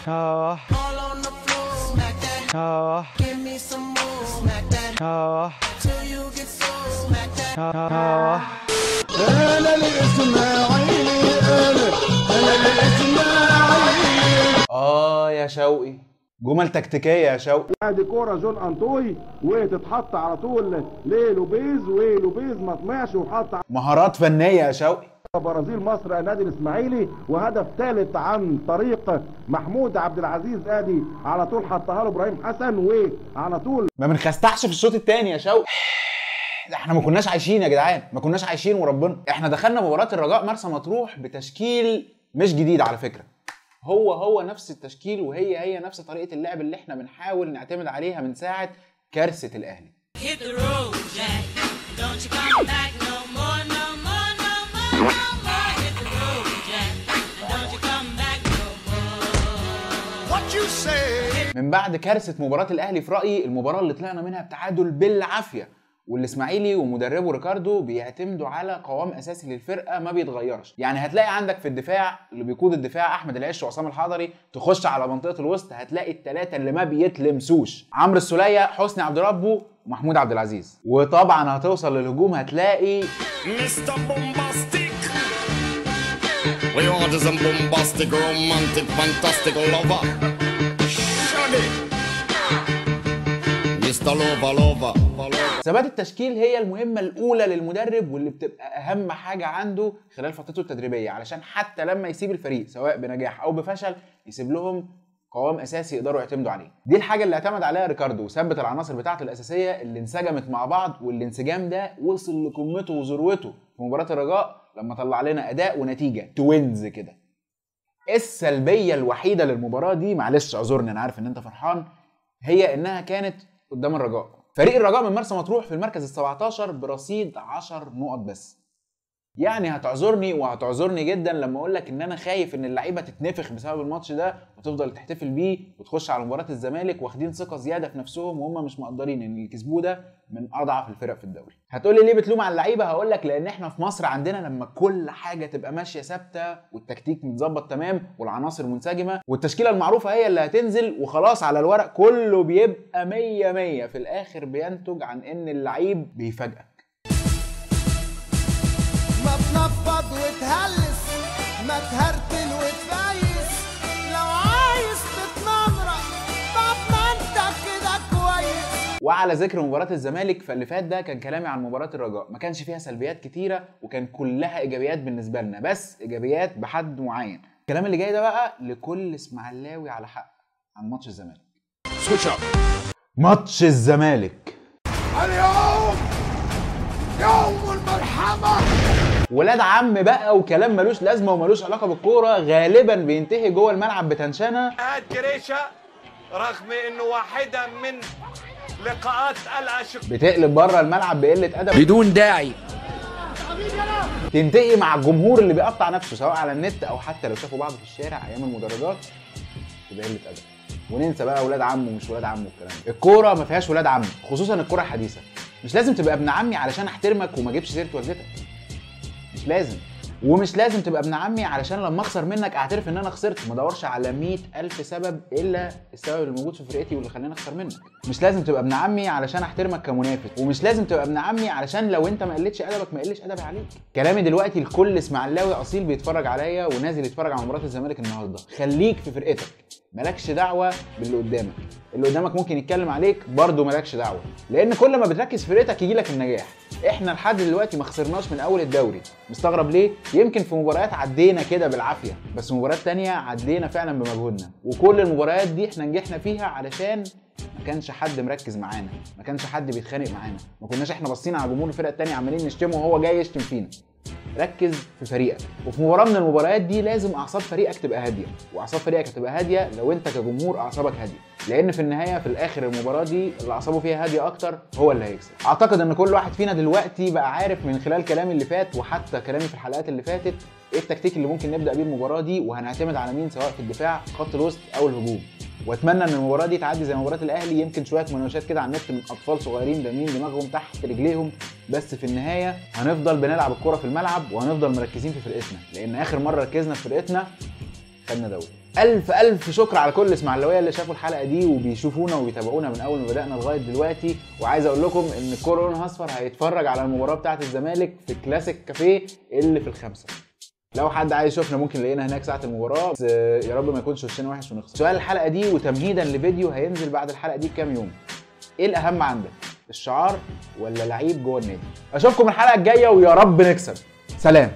يا شوقي، جمل تكتيكيه يا شوقي. ادي كوره جون انطوي وتتحط على طول للوبيز، ولوبيز ما طمعش وحط مهارات فنيه يا شوقي. برازيل مصر النادي الاسماعيلي، وهدف ثالث عن طريق محمود عبد العزيز. ادي على طول حطها له ابراهيم حسن، وعلى طول ما بنخستحش في الشوط الثاني يا شوقي. احنا ما كناش عايشين يا جدعان، ما كناش عايشين وربنا. احنا دخلنا مباراه الرجاء مرسى مطروح بتشكيل مش جديد على فكره، هو نفس التشكيل، وهي نفس طريقه اللعب اللي احنا بنحاول نعتمد عليها من ساعه كارثه الاهلي. من بعد كارثه مباراه الاهلي في رايي، المباراه اللي طلعنا منها بتعادل بالعافيه، والاسماعيلي ومدربه ريكاردو بيعتمدوا على قوام اساسي للفرقه ما بيتغيرش. يعني هتلاقي عندك في الدفاع اللي بيقود الدفاع احمد العش وعصام الحضري، تخش على منطقه الوسط هتلاقي الثلاثه اللي ما بيتلمسوش، عمرو السوليه، حسني عبد ربه، ومحمود عبد العزيز. وطبعا هتوصل للهجوم هتلاقي مستر بومباستيك. We want some bombastic, romantic, fantastic lover. Shaggy. Mr. Lover. ثبات التشكيل هي المهمة الأولى للمدرب، واللي بتبقى أهم حاجة عنده خلال فترته التدريبية، علشان حتى لما يسيب الفريق سواء بنجاح أو بفشل يسيب لهم قوام أساسي يقدروا يعتمدوا عليه. دي الحاجة اللي اعتمد عليها ريكاردو، وثبت العناصر بتاعته الأساسية اللي انسجمت مع بعض، والانسجام ده وصل لقمته وذروته في مباراة الرجاء لما طلع لنا أداء ونتيجة توينز كده. السلبية الوحيدة للمباراة دي، معلش اعذرني أنا عارف إن أنت فرحان، هي إنها كانت قدام الرجاء. فريق الرجاء من مرسى مطروح في المركز ال17 برصيد 10 نقط بس. يعني هتعذرني وهتعذرني جدا لما اقول لك ان انا خايف ان اللعيبه تتنفخ بسبب الماتش ده وتفضل تحتفل بيه وتخش على مباراه الزمالك واخدين ثقه زياده في نفسهم، وهم مش مقدرين ان اللي كسبوه ده من اضعف الفرق في الدوري. هتقول لي ليه بتلوم على اللعيبه؟ هقول لك لان احنا في مصر عندنا لما كل حاجه تبقى ماشيه ثابته والتكتيك متظبط تمام والعناصر منسجمه والتشكيله المعروفه هي اللي هتنزل وخلاص، على الورق كله بيبقى 100 في الاخر بينتج عن ان اللعيب بيفاجئك. ما تنفض وتهلس، ما تهرتل وتفيس، لو عايز تتنمرق طب ما انت كده كويس. وعلى ذكر مباراة الزمالك، فاللي فات ده كان كلامي عن مباراة الرجاء، ما كانش فيها سلبيات كتيرة وكان كلها ايجابيات بالنسبة لنا، بس ايجابيات بحد معين. الكلام اللي جاي ده بقى لكل اسماعيلاوي على حق عن ماتش الزمالك. سويتش اب. ماتش الزمالك اليوم يوم الملحمة. ولاد عم بقى وكلام ملوش لازمه وملوش علاقه بالكوره، غالبا بينتهي جوه الملعب بتنشنه. جريشة رغم انه واحده من لقاءات الاشق بتقلب بره الملعب بقله ادب بدون داعي. تنتهي مع الجمهور اللي بيقطع نفسه سواء على النت او حتى لو شافوا بعض في الشارع ايام المدرجات تبقى قله ادب. وننسى بقى ولاد عم ومش ولاد عم والكلام ده. الكوره ما فيهاش ولاد عم، خصوصا الكوره الحديثه. مش لازم تبقى ابن عمي علشان احترمك وما اجيبش سيره والدتك، مش لازم. ومش لازم تبقى ابن عمي علشان لما اخسر منك اعترف ان انا خسرت، ما ادورش على 100,000 سبب الا السبب اللي موجود في فرقتي واللي خلاني اخسر منك. مش لازم تبقى ابن عمي علشان احترمك كمنافس، ومش لازم تبقى ابن عمي علشان لو انت ما قلتش ادبك ما قلش ادبي عليك. كلامي دلوقتي لكل اسماعيلاوي اصيل بيتفرج عليا ونازل يتفرج على مباراه الزمالك النهارده، خليك في فرقتك، مالكش دعوه باللي قدامك. اللي قدامك ممكن يتكلم عليك برضه مالكش دعوه، لان كل ما بتركز في فرقتك يجي لك النجاح. احنا لحد دلوقتي ما خسرناش من اول الدوري، مستغرب ليه؟ يمكن في مباريات عدينا كده بالعافيه، بس مباريات تانية عدينا فعلا بمجهودنا، وكل المباريات دي احنا نجحنا فيها علشان ما كانش حد مركز معانا، ما كانش حد بيتخانق معانا، ما كناش احنا باصين على جمهور الفرقه التانية عمالين نشتمه وهو جاي يشتم فينا. ركز في فريقك، وفي مباراه من المباريات دي لازم اعصاب فريقك تبقى هاديه، واعصاب فريقك هتبقى هاديه لو انت كجمهور اعصابك هاديه، لان في النهايه في الاخر المباراه دي اللي اعصابه فيها هاديه اكتر هو اللي هيكسب. اعتقد ان كل واحد فينا دلوقتي بقى عارف من خلال كلامي اللي فات وحتى كلامي في الحلقات اللي فاتت ايه التكتيك اللي ممكن نبدا بيه المباراه دي، وهنعتمد على مين سواء في الدفاع، خط الوسط او الهجوم. واتمنى ان المباراه دي تعدي زي مباراه الاهلي، يمكن شويه مناوشات كده على النت من اطفال صغيرين رامين دماغهم تحت رجليهم، بس في النهايه هنفضل بنلعب الكوره في الملعب وهنفضل مركزين في فرقتنا، لان اخر مره ركزنا في فرقتنا خدنا دوري. الف شكر على كل الاسماعيلاويه اللي شافوا الحلقه دي وبيشوفونا وبيتابعونا من اول ما بدانا لغايه دلوقتي. وعايز اقول لكم ان الكوره لونها اصفر هيتفرج على المباراه بتاعه الزمالك في كلاسيك كافيه اللي في الخمسه. لو حد عايز يشوفنا ممكن يلاقينا هناك ساعه المباراه، بس يا رب ما يكونش وشنا وحش ونخسر. سؤال الحلقه دي وتمهيدا لفيديو هينزل بعد الحلقه دي بكام يوم، ايه الاهم عندك؟ الشعار ولا لعيب جوه النادي؟ اشوفكم الحلقه الجايه ويا رب نكسب. سلام.